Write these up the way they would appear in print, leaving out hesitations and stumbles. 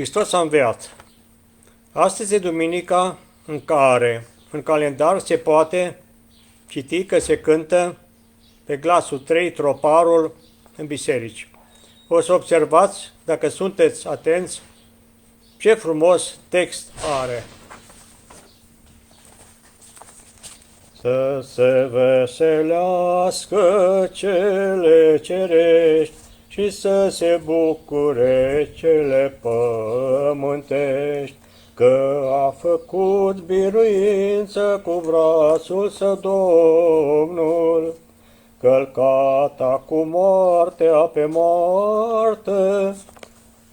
Hristos a înviat. Astăzi e duminica în care în calendar se poate citi că se cântă pe glasul 3 troparul în biserici. O să observați, dacă sunteți atenți, ce frumos text are. Să se veselească cele cerești și să se bucure cele pământești, că a făcut biruință cu brațul său Domnul, călcat cu moartea pe moarte,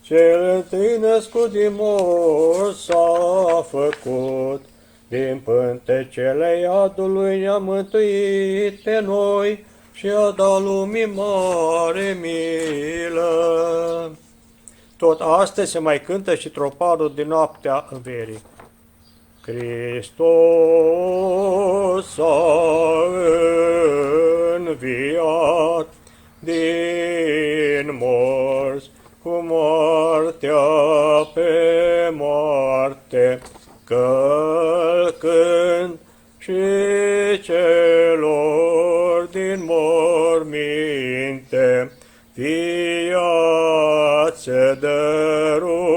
cel întâi născut din morți s-a făcut, din pântecele iadului ne-a mântuit pe noi și a dat lumii mare milă. Tot astăzi se mai cântă și troparul din noaptea învierii. Hristos a înviat din morți, cu moartea pe moarte, călcând și celor din morminte viață dăruind.